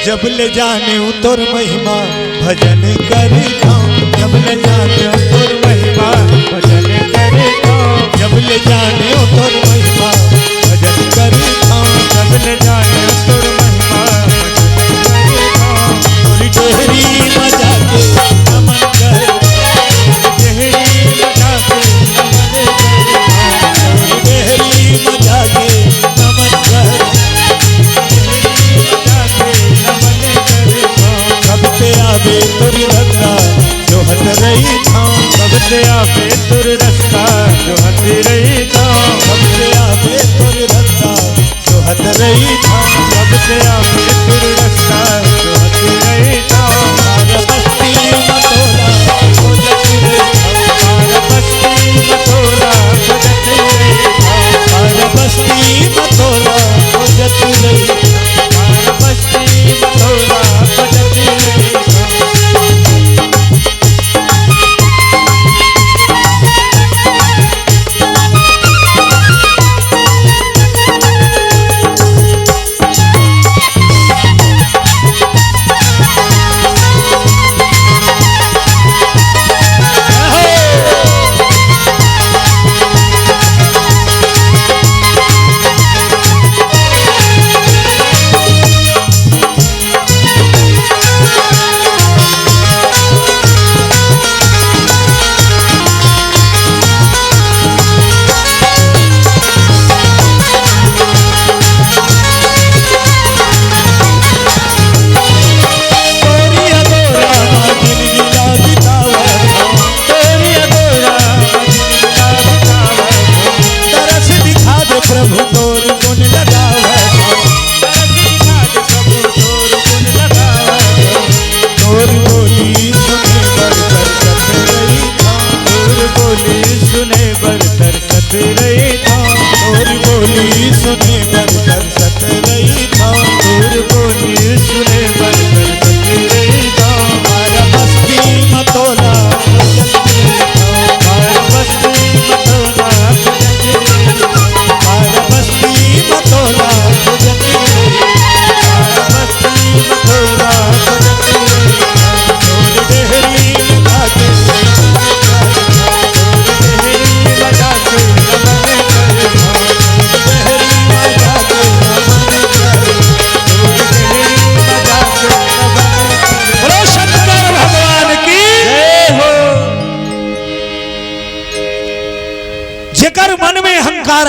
जब ले जाने तोर महिमा भजन करी जब ले जाने तोर महिमा भजन करी जब ले जाने तोर महिमा भजन करी जब ले जाने तोर महिमा तोरी डेहरी मजा के नमन कर डेहरी मजा के नमन कर कब से आवे तुर रस्ता जो हट रही था कब से आवे तुर रास्ता जो हट रही था कब से आवे तुर रास्ता जो हट रही था कब से आवे तुर रास्ता जो हट रही था मारा बस्ती मतोला हो जती रही मारा बस्ती मतोला हो जती रही मारा बस्ती मतोला हो जती रही मारा बस्ती मतोला हो जती रही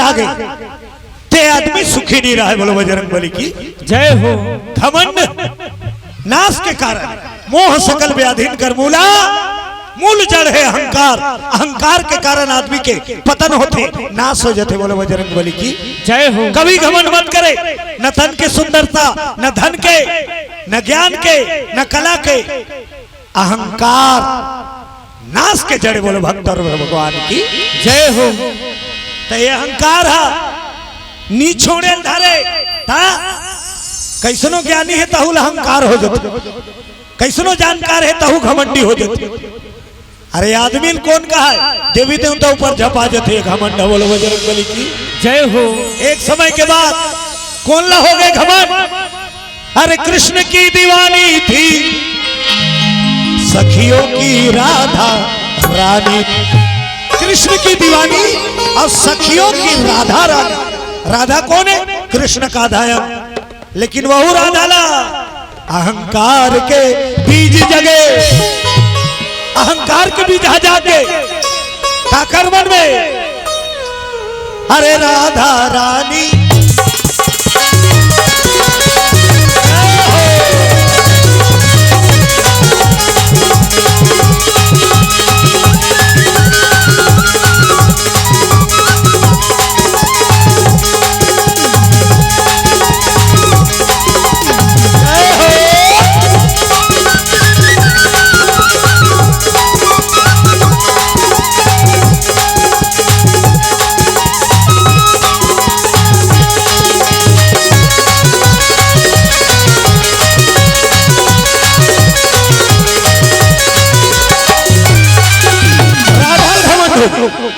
आगे ते आदमी सुखी नहीं रहा है। बोलो बजरंग बली की जय हो। घमंड नाश के कारण मोह सकल व्याधीन कर मूला मूल जड़ है अहंकार। अहंकार के कारण आदमी के पतन होते नाश हो जाते। बोलो बजरंग बली की जय हो। कभी घमंड मत करे न तन के सुंदरता न धन के न ज्ञान के न कला के। अहंकार नाश के जड़े। बोलो भक्त और भगवान की जय हो। तो ये अहंकार है नीचोड़े धरे ता कैसनो ज्ञानी है तहु अहंकार हो जाते कैसनो जानकार है तहु घमंडी हो जाते। अरे आदमी कौन कहा है देवी देवता ऊपर झपा जाते घमंड। बोलो बजरंग बली की जय हो। एक समय के बाद कौन ला हो गए घमंड। अरे कृष्ण की दीवानी थी सखियों की राधा रानी। कृष्ण की दीवानी और सखियों की राधा रानी। राधा कौन है कृष्ण का दायक। लेकिन वह राधा ला अहंकार के बीज जगे। अहंकार के बीज जाके काकर मन में। अरे राधा रानी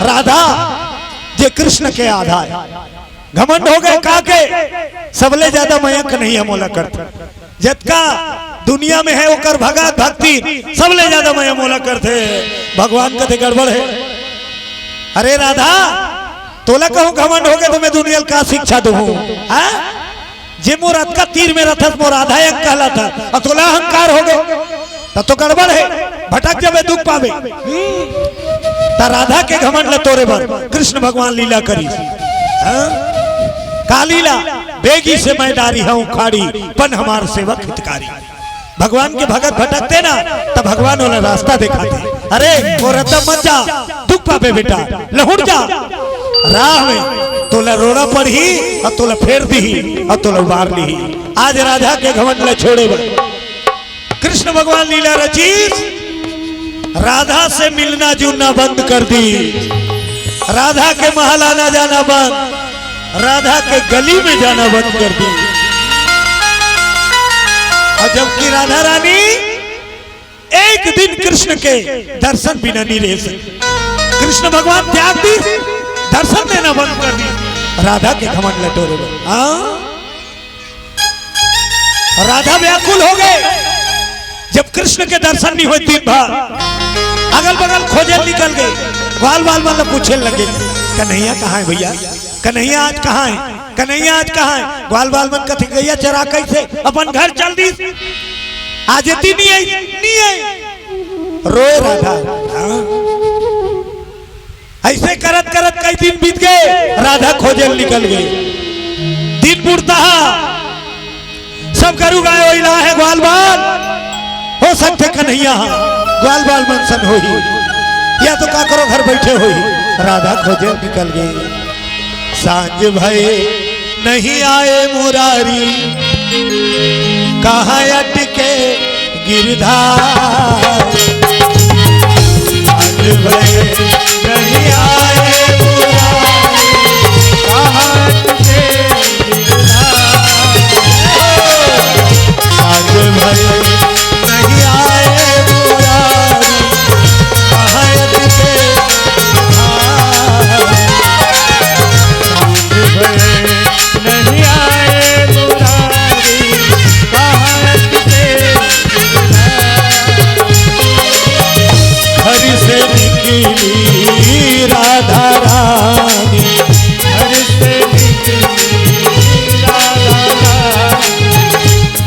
राधा जे कृष्ण के आधार घमंड हो गए का के सबले ज्यादा मयंक नहीं है मोला करते। जितना दुनिया में है ओकर भगत भक्ति सब ले ज्यादा मैं मोला करते भगवान कथे गड़बड़ है। अरे राधा तोला कहूं घमंड हो गए तो मैं दुनिया का शिक्षा दूं जे मोर रथ का तीर में रथस मोर आधा एक कहला था और तोला अहंकार हो गए तब तो गड़बड़ है भटक जावे दुख पावे। ता राधा के घमंड ल तोरे बर कृष्ण भगवान लीला करी का लीला बेगी से मैं डारी हूं खाड़ी पन हमार सेवक हितकारी। भगवान के भगत भटकते ना तब भगवान वाला रास्ता दिखाते। अरे वो रतन मत जा दुख पावे बेटा लहुट जा राह में तोला रोना पड़ी और तोला फेर दी और तोला उबार ली। आज राधा के घमंड ल छोड़े कृष्ण भगवान लीला रची राधा से मिलना जुलना बंद कर दी। राधा के महल आना जाना बंद राधा के गली में जाना बंद कर दी। और जबकि राधा रानी एक दिन कृष्ण के दर्शन बिना नहीं रह सकती। कृष्ण भगवान त्याग दी दर्शन देना बंद कर दी। राधा के घमंड लटोरे राधा व्याकुल हो गए जब कृष्ण के दर्शन नहीं हुए। दिन भर अगल बगल खोजे निकल गए ग्वाल बाल मतलब पूछे लगे कन्हैया कहाँ है भैया कन्हैया आज कहाँ है कन्हैया आज कहाँ है। ग्वाल बाल मन कथी गैया चरा कैसे अपन घर चल दी आज नहीं आई रोए राधा। ऐसे करत करत कई दिन बीत गए राधा खोजे निकल गई। दिन बुढ़ता सब करू गाय ओइला है ग्वाल बाल हो सकते कन्हैया ग्वाल बाल मनसन हो या तो का करो घर बैठे हो। राधा खोजे निकल गई। सांझ भये नहीं आए मुरारी कहाँ अटके गिरधार। सांझ भये नहीं आए मुरारी कहाँ अटके गिरधार। सांझ भये नहीं आए मुरारी कहाँ अटके नहीं आए मुरारी कहाँ घर से निकली राधा रानी घर से निकली राधा रानी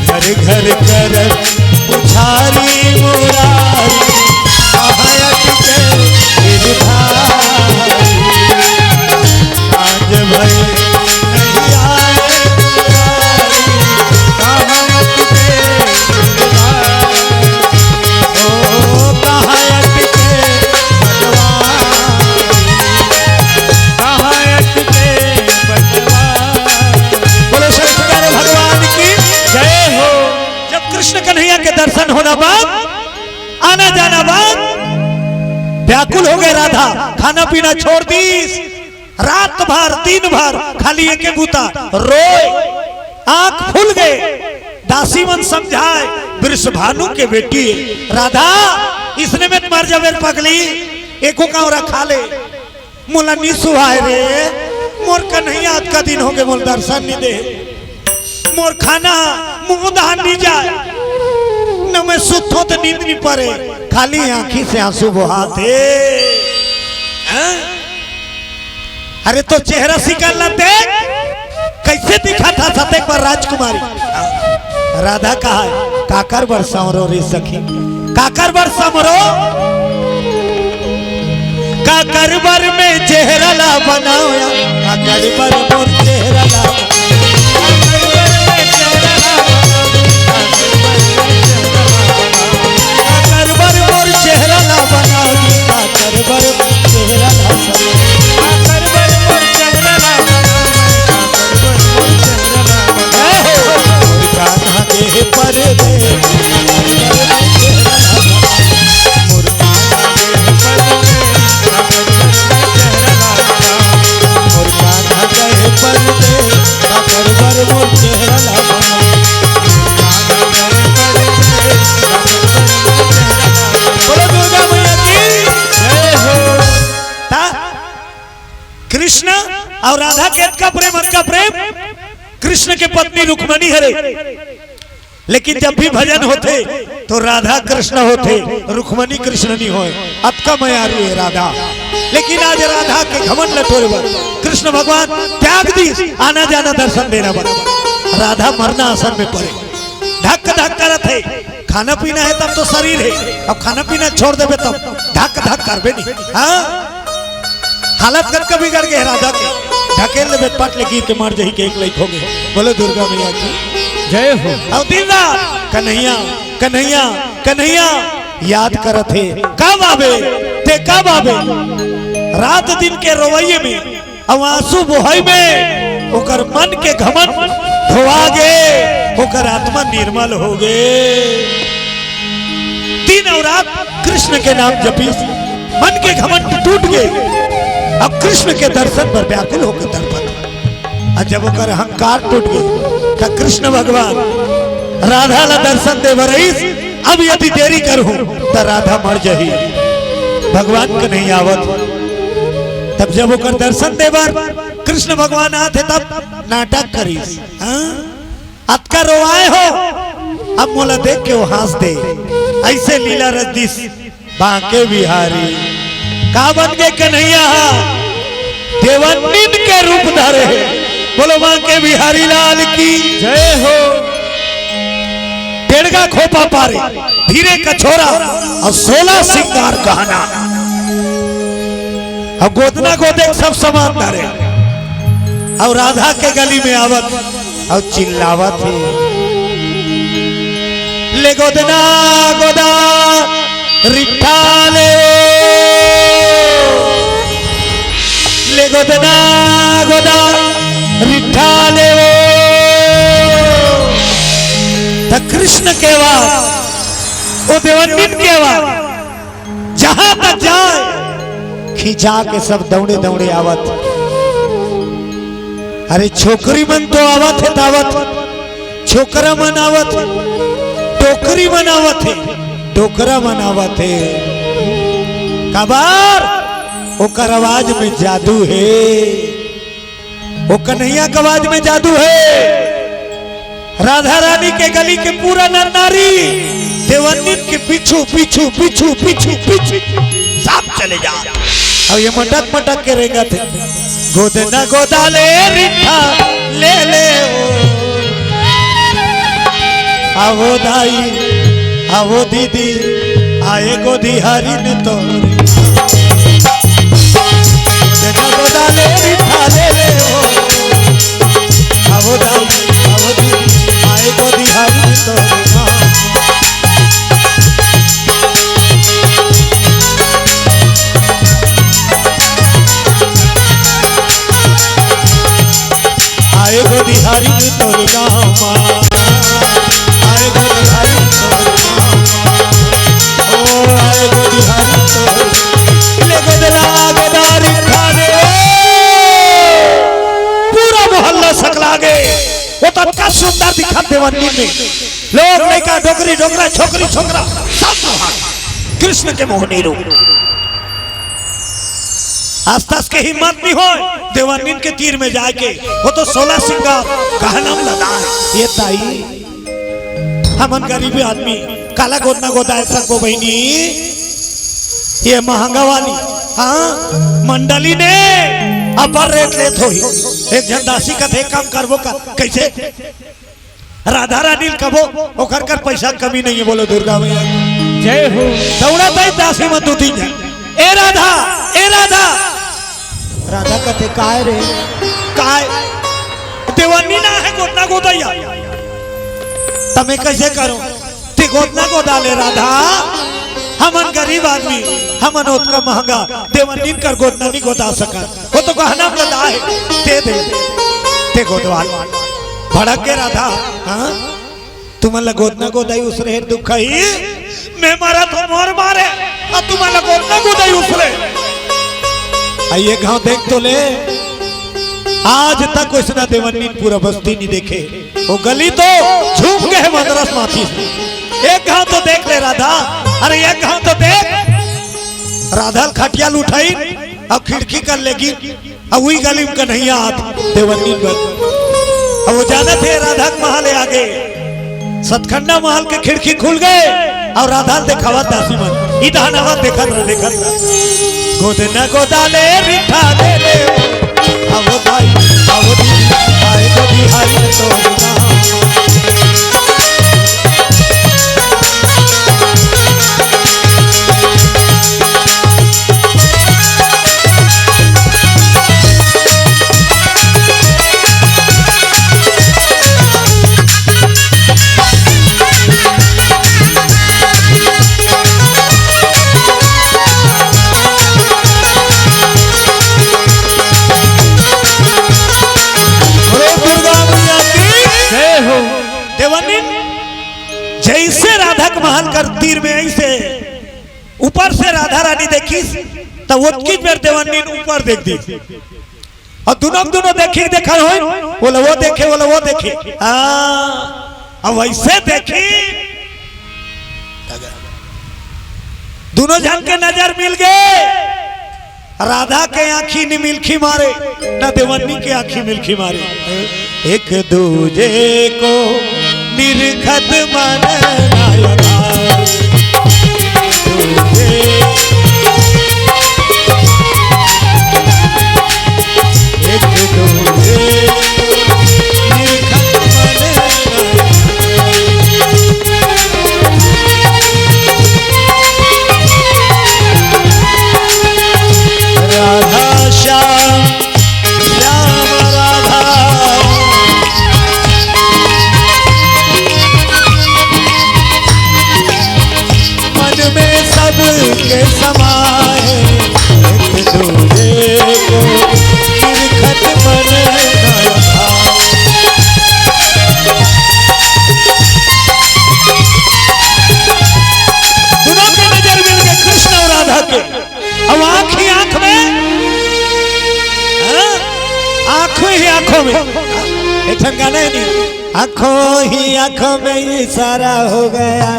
घर घर कर पुछारी मुरारी कहाँ अटके गिरधारी। आज भये नहीं आए मुरारी कहाँ अटके गिरधारी। ओ कहाँ अटके भगवान कहाँ अटके भगवान। बोलो शंकर भगवान की जय हो। जब कृष्ण कन्हैया के दर्शन होना बाद आना जाना बाद व्याकुल हो गए राधा खाना पीना छोड़ दी। रात भर दिन भर खाली एक बूता रोए आंख फूल गए। दासी मन समझाए वृषभानु के बेटी राधा इसने में मर जावे पगली एको कावरा खा ले मोला नी सुहाए रे मोर कन्हैया आज का दिन हो गए मोर दर्शन नहीं दे मोर खाना मुंह दान नहीं जाए न मैं सुतो तो नींद नहीं पड़े खाली आंखी से आंसू बहाते। अरे तो चेहरा सिकलना देख कैसे दिखा था सतेक पर राजकुमारी। राधा कहा है काकर बरसाओ रे सखी काकर बरसाओ काकर बर में चेहरा ला बनाओ काकर बर मोर चेहरा ला काकर बर मोर चेहरा ला बनाओ काकर बर चेहरा ला पर दे कृष्ण और राधा के का प्रेम कृष्ण के पत्नी रुक्मणी हरे लेकिन जब भी भजन होते तो राधा कृष्ण होते, रुक्मणी कृष्ण नहीं होए। अतका मयारू है राधा। लेकिन आज राधा के घमंड लटोरे पर कृष्ण भगवान त्याग दी, आना जाना दर्शन देना बना। राधा मरना आसन में पड़े, धक धक करत है। खाना पीना है तब तो शरीर है, अब खाना पीना छोड़ देवे तब धक धक करबे नहीं। हाँ, हालत कब कभी बिगड़ गए राधा के, ढकेल ले पट ले गिर के मार जही के एक लाइक हो गए। बोलो दुर्गा मैया की जय हो। और दिन रात कन्हैया कन्हैया कन्हैया याद करत है। कब आवे ते कब आवे, रात दिन के रोवैये में अब आंसू बोहाई में ओकर मन के घमंड धोआ गे, ओकर आत्मा निर्मल हो गे। दिन और रात कृष्ण के नाम जपी, मन के घमंड टूट गए। अब कृष्ण के दर्शन पर व्याकुल होकर तड़पत। और जब ओकर अहंकार टूट गए तो कृष्ण भगवान राधा ला दर्शन दे रईस। अब यदि देरी करूं तो राधा मर जही। भगवान के नहीं आवत। तब जब ओकर दर्शन देवर कृष्ण भगवान आते तब नाटक करीस। अतका रोआए हो, अब मोला देख के वो हंस दे। ऐसे लीला रजदीस बांके बिहारी का बन गए कन्हैया, देवन्नीन के रूप धारे। बोलो बांके बिहारी लाल की जय हो। डेढ़गा खोपा पारे, धीरे का छोरा और 16 सिंगार गहना। अब गोदना गोदे सब समान धारे। और राधा के गली में आवत और चिल्लावत है, ले गोदना गोदा रिठा ले, ले गोदना गोदा रिठा ले। तो कृष्ण के बाद वो देवन्नीन के बाद जहां तक जाए खिंचा के सब दौड़े दौड़े आवत। अरे छोकरी मन तो आवत है दावत, छोकरा मन आवत है, टोकरी मनावत है, टोकरा मनावत है। कबार ओकर आवाज में जादू है, वो कन्हैया के आवाज में जादू है। राधा रानी के गली के पूरा नर नारी देवन्नीन के पीछू पीछू पीछू पीछू पीछू सब चले जा। और ये मटक मटक के रेंगा थे, गोदना गोदा ले रिठा ले ले आवो दाई आवो दीदी आए गोदी हरी ने तो गोदना गोदा ले रिठा ले ले आवो दाई आवो दीदी आए गोदी हरी ने तो। आए गोदी हरी ने तोर गामा, आए गोदी हरी तोर गामा, ओ आए गोदी हरी तोर ले गोदना गोदारी खाने। पूरा मोहल्ला सकला गए। वो तो इतना सुंदर दिखा देवन्नीन में, लोग लड़का डोकरी डोकरा छोकरी छोकरा सब कृष्ण के मोहनी रूप। आस्तास के हिम्मत नहीं हो देवन्नीन के तीर में जाके, वो तो 16 सिंगार गहना लदा है। ये ताई हमन गरीबी आदमी काला गोदना गोदा ऐसा को बहनी, ये महंगा वाली हाँ मंडली ने अपर रेट लेत हो। एक झंडासी का थे काम करबो का कैसे राधा रानी कबो ओकर कर पैसा कमी नहीं है। बोलो दुर्गा मैया जय हो। दौड़ा ताई दासी मत दूती जा। ए राधा ए राधा, राधा कथे काय रे काय देवन्नी ना है गोदना गोदैया, तमे कैसे करो ते गोदना गोदा ले राधा। हमन गरीब आदमी हमन उतना महंगा देवन्नी कर गोदना नहीं गोदा सका। वो तो गहना लदा है ते दे ते गोदवा भड़क के राधा। हाँ तुम्हारा गोदना गोदाई उसरे दुख ही मैं मारा तो मोर मारे और तुम्हारा गोदना गोदाई उसरे। आइए गांव देख तो ले, आज तक उसने देवन्नीन पूरा बस्ती नहीं देखे। वो गली तो झूम गए मद्रास माथी से। एक गांव तो देख ले राधा, अरे एक गांव तो देख। राधा खटिया उठाई अब खिड़की कर लेगी, अब वही गली में कन्हैया हाथ देवन्नीन बन। अब वो जाना थे राधा के महले आगे सतखंडा महल के खिड़की खुल गए और राधा देखावा दासी मन ई दहनावा देखत गोद न गोदाले रिठा ले ले आवो भाई आवो दीदी आए तो बिहारी तो नाम जैसे राधा के महल कर तीर में ऐसे ऊपर से राधा रानी देखी तो वो बेर देवनी ऊपर देख दी और दोनों देखा हो बोले वो देखे अब वैसे देखी दोनों जन के नजर मिल गए राधा के आंखी ने मिल्खी मारे न देवनी के आंखी मिल्खी मारे एक दूजे को निरखत मन राधा श्याम श्याम राधा मन में सबके समाए एक दूजे को निरखत मन दोनों के नजर मिल गए कृष्ण और राधा के अब आंख ही आंख में आंखों ही आंखों में गाना ही नहीं आंखों ही आंखों में ये सारा हो गया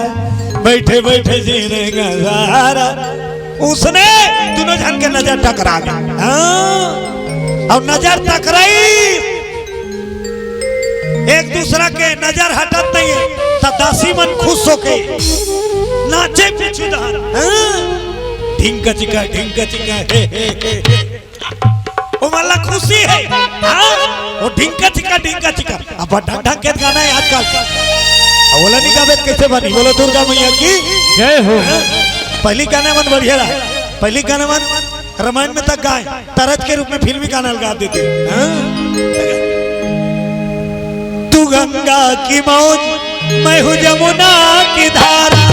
बैठे बैठे जीने का सहारा उसने दोनों जन के नजर टकरा गई और नजर टकराई एक दूसरा के नजर हटत नहीं है तब दासी मन खुश होके नाचे पीछे ढिंका चिका हे वो वाला खुशी है वो ढिंका चिका अब ढंग के गाना है आजकल बोला नहीं गावे कैसे बनी बोलो दुर्गा मैया की जय हो पहली गाना मन बढ़िया रहा पहली गाना मन रामायण में तक गाए तरज के रूप में फिल्मी गाना गा देते तू गंगा की मौज मैं हूँ जमुना की धारा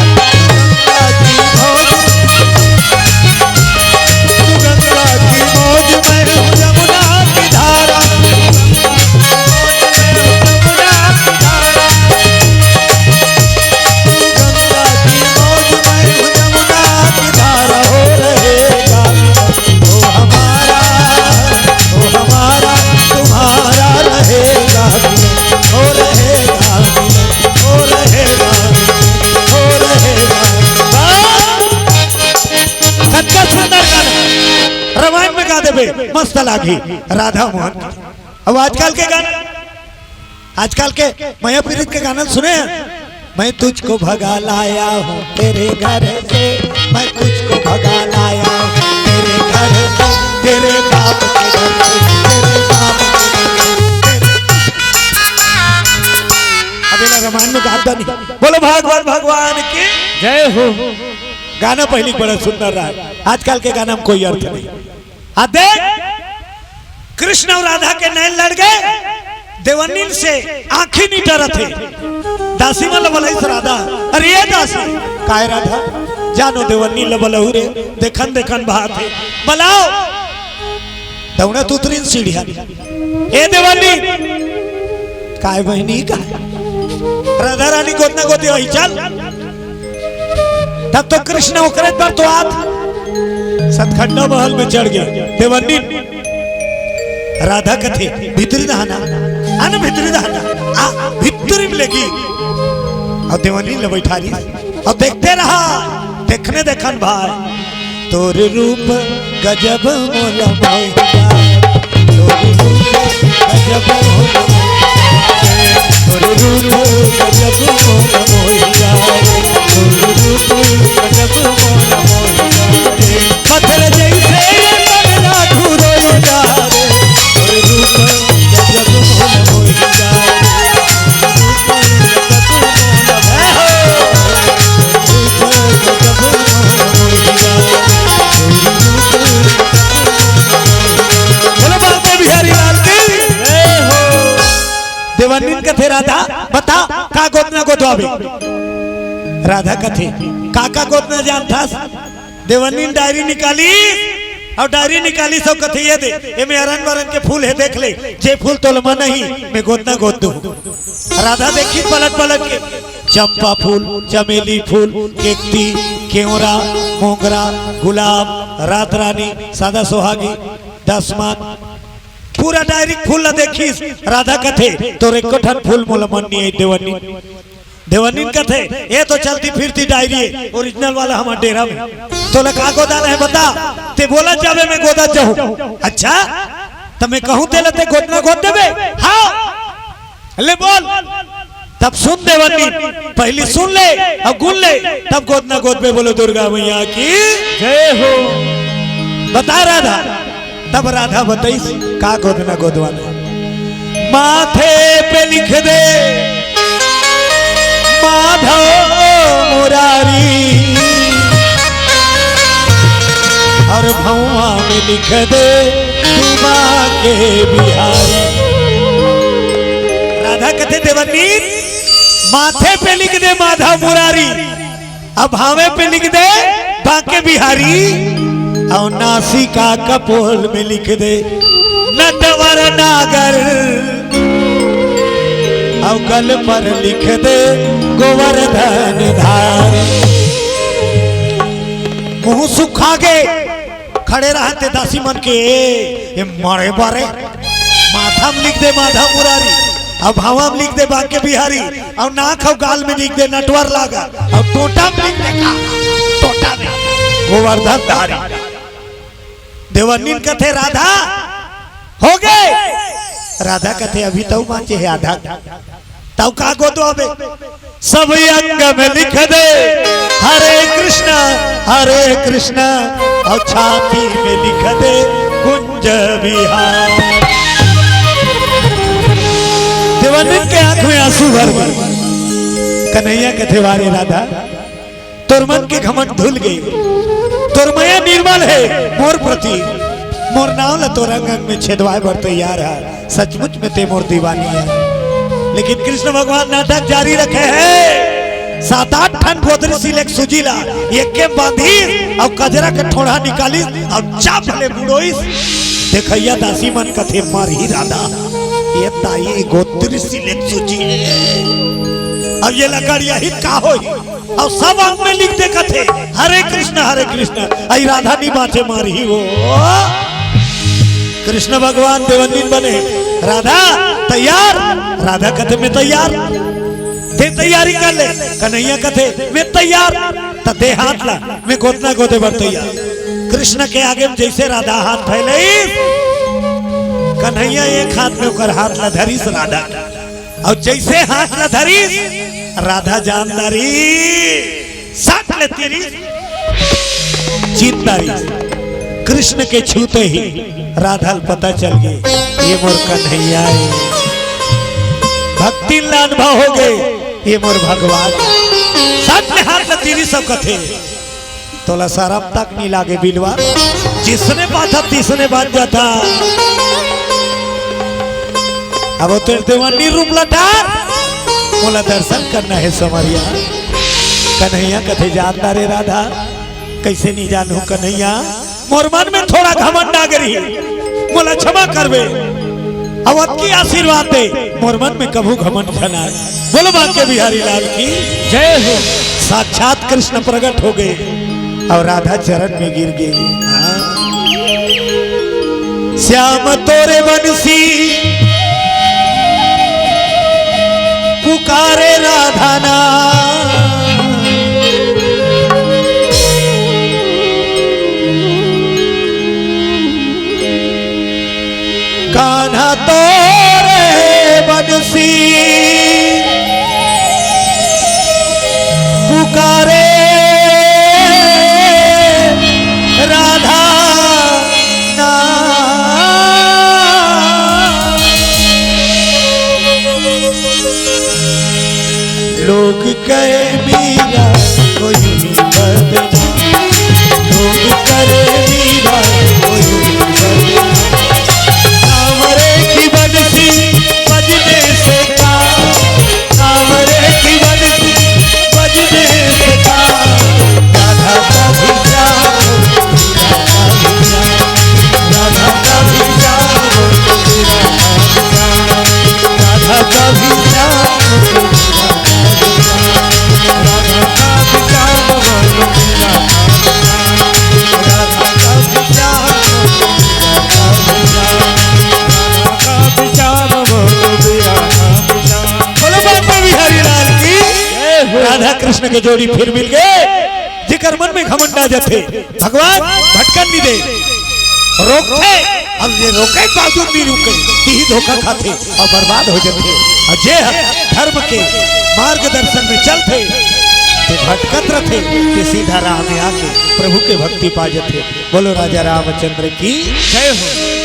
मस्त लागी राधा मोहन। अब आजकल के गाने आजकल के माया पीड़ित के गाना सुने मैं तुझको भगा लाया हूँ तेरे घर से मैं तुझको भगा लाया हूँ तेरे घर से तेरे बाप के घर से तेरे बाप अभी रामायण में गाता नहीं बोलो भगवान भगवान की जय हो। गाना पहली बड़ा सुंदर रहा है आजकल के गाना में कोई अर्थ नहीं। देख कृष्ण और राधा के नैन लड़ गए देवनील से आंखी नहीं डर थे दासी में लबल राधा अरे ये दासी काय राधा जानो देवनील लबलहु रे देखन देखन बहा थे बलाओ तौने तुतरीन सीढ़िया ए देवनील काय बहनी का राधा रानी गोदना गोदी वही चल तब तो कृष्ण ओकरे पर तो आत सतखंडा महल में चढ़ गया देवनील राधा कथे भीतरी दहाना अन भीतरी दहाना आ भीतरी में लगी और देवनील ने बैठा ली और देखते रहा देखने देखन भाई तोर रूप गजब मोला भाई तोर रूप गजब मोला तोर रूप गजब मोर मोहिया रे, तोर रूप गजब मोर मोहिया रे, पत्थर जैसे ये मन राखू रोइया रे, तोर रूप गजब मोर मोहिया रे, देवानंद कथे राधा बता का गोदना गोदवाबे राधा कथे काका गोदना जानता देवानंद डायरी निकाली और डायरी निकाली सब कथे ये दे एमे अरन वरन के फूल है देख ले जे फूल तोलमा नहीं मैं गोदना गोद दूं राधा देखी पलट पलट के चंपा फूल चमेली फूल केकती केवरा मोगरा गुलाब रात रानी सादा सोहागी दसमान पूरा डायरी फूल देखी राधा कथे तो एक ठन फूल मोल मन नहीं देवानंद देवानंद कथे ये तो चलती फिरती डायरी है ओरिजिनल वाला हमारे डेरा में तो लगा गोदाना है बता ते बोला जावे मैं गोदा जाऊं अच्छा तो मैं कहूं ते लते गोदना गोद देबे हाँ ले बोल तब सुन देवानंद पहली सुन ले अब गुन ले तब गोदना गोद पे बोलो दुर्गा मैया की जय हो। बता राधा तब राधा बताई का गोदना गोदवाना माथे पे लिख दे माधव मुरारी और भौवा में लिख दे तुमा के बिहारी राधा कथे देवानंद माथे पे लिख दे माधव मुरारी अब भावे पे लिख दे बाके बिहारी और नासिका कपोल में लिख दे नटवर नागर और गल पर लिख दे गोवर्धन धार मुंह सुखा गए खड़े रहते दासी मन के ये मरे बारे माथा में लिख दे माधव मुरारी और भावा में लिख दे बाके बिहारी और नाक और गाल में लिख दे नटवर लागा और टोटा में लिख दे टोटा में गोवर्धन धारी देवानंद कथे राधा हो गए राधा कथे अभी तो माचे है आधा तब का गोदवाबे सब अंग में लिख दे हरे कृष्ण और छाती में लिख दे कुंज विहार देवानंद के आंख में आंसू भर गए कन्हैया कथे वारे राधा तोर मन के घमंड धुल गई तोर माया निर्मल है मोर प्रति मोर नाव ला तोर अंग में छेदवाए बर तैयार है सचमुच में ते मोर दीवानी है लेकिन कृष्ण भगवान नाटक जारी रखे हैं 7-8 ठन गोदरी सिलेक सुजीला एक के बांधी और कजरा के ठोड़ा निकाली और चाप ले बुड़ोइस देखैया दासी मन कथे मार ही राधा ये ताई गोदरी सिलेक सुजी अब ये लगड़िया ही का होई और सब अंग में लिख दे कथे हरे कृष्ण आई राधा नी माथे मारी वो कृष्ण भगवान देवानंद बने राधा तैयार राधा कथे में तैयार ते तैयारी कर ले कन्हैया कथे मैं तैयार ते हाथ ला मैं गोदना गोदे बर तैयार कृष्ण के आगे में जैसे राधा हाथ फैले कन्हैया एक हाथ में उकर हाथ ला धरीस राधा और जैसे हाथ ला धरीस राधा जानदारी साथ ले तेरी जीतदारी कृष्ण के छूते ही राधा पता चल गई ये मोर कन्हैया है भक्ति ला अनुभव हो गए ये मोर भगवान साथ में हाथ ला तेरी सब कथे तोला सारा तक नहीं लागे बिलवा जिसने बात तीसने बात जाता अब वो तेरे देवानी रूप लटार मोला दर्शन करना है समरिया कन्हैया कथे जानता रे राधा कैसे नहीं जानू कन्हैया मोर मन में थोड़ा घमंड आ गई मोला क्षमा करबे अवध की आशीर्वाद दे मोर मन में कभू घमंड झना बोलो बांके बिहारी लाल की जय हो। साक्षात कृष्ण प्रकट हो गए और राधा चरण में गिर गई श्याम तोरे बंसी पुकारे राधा ना कान्हा तोरे बंसी पुकारे राधा लोग कहे मीरा को यूं बदनाम, लोग करे मीरा को यूं बदनाम। सांवरे की बंसी बजने से का, सांवरे की बंसी बजने से का, राधा का भी जाओ, राधा का भी जाओ, राधा का भी जाओ, राधा कृष्ण के जोड़ी फिर मिल गए। जिकर मन में घमंडा जथे भगवान भटकन नहीं दे रोकते, अब ये रोके बावजूद नहीं रुके ही धोखा खाते और बर्बाद हो जाते। और जे धर्म के मार्गदर्शन में चलते ते भटकत रहे कि सीधा राह में आके प्रभु के भक्ति पा जाते। बोलो राजा रामचंद्र की जय हो।